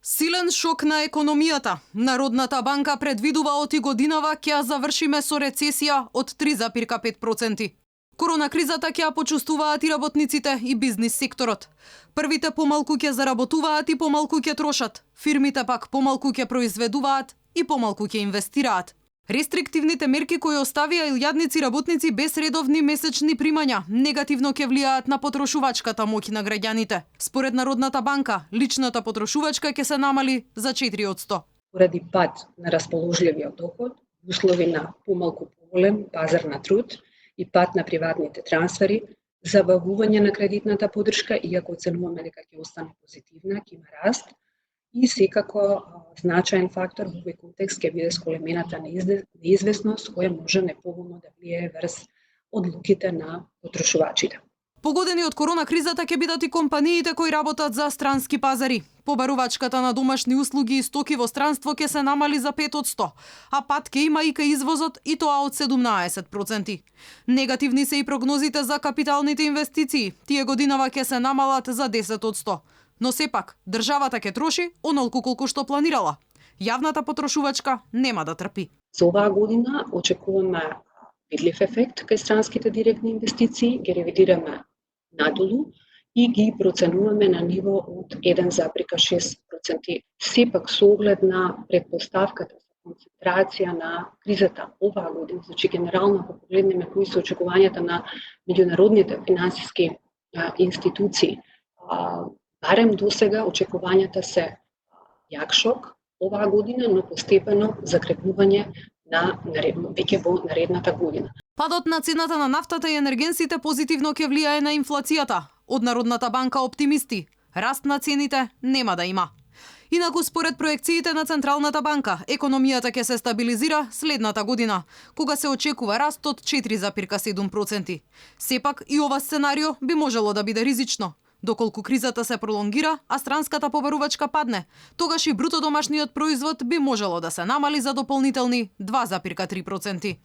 Силен шок на економијата. Народната банка предвидува оти годинава ќе ја завршиме со рецесија од 3,5%. Корона кризата ќе ја почувствуваат и работниците и бизнис секторот. Првите помалку ќе заработуваат и помалку ќе трошат. Фирмите пак помалку ќе произведуваат и помалку ќе инвестираат. Рестриктивните мерки кои оставија илјадници работници без редовни месечни примања негативно ќе влијаат на потрошувачката моќ на граѓаните. Според Народната банка, личната потрошувачка ќе се намали за 4%. Поради пад на расположливиот доход, услови на помалку поголем пазар на труд и пад на приватните трансфери, забавување на кредитната поддршка, иако оценуваме дека ќе остане позитивна, ќе има раст, и секако значаен фактор во овој контекст ќе биде сколемената неизвестност која може неповолно да влијае врз одлуките на потрошувачите. Погодени од корона кризата ќе бидат и компаниите кои работат за странски пазари. Побарувачката на домашни услуги и стоки во странство ќе се намали за 5%, а пат ќе има и кај извозот, и тоа од 17%. Негативни се и прогнозите за капиталните инвестиции. Тие годинава ќе се намалат за 10%. Но сепак, државата ќе троши онолку колку што планирала. Јавната потрошувачка нема да трпи. За оваа година очекуваме видлив ефект кај странските директни инвестиции, ги ревидираме надолу и ги проценуваме на ниво од 1,6%. Сепак со оглед на предпоставката за концентрација на кризата оваа година, значи генерално ако погледнеме кои се очекувањата на меѓународните финансиски институции, барем досега очекувањата се јак шок оваа година, но постепено закрепнување на веќе во наредната година. Падот на цената на нафтата и енергенсите позитивно ќе влијае на инфлацијата. Од Народната банка оптимисти, раст на цените нема да има. Инаку според проекциите на Централната банка, економијата ќе се стабилизира следната година, кога се очекува раст од 4,7%. Сепак и ова сценарио би можело да биде ризично. Доколку кризата се пролонгира, а странската побарувачка падне, тогаш и бруто домашниот производ би можело да се намали за дополнителни 2,3%.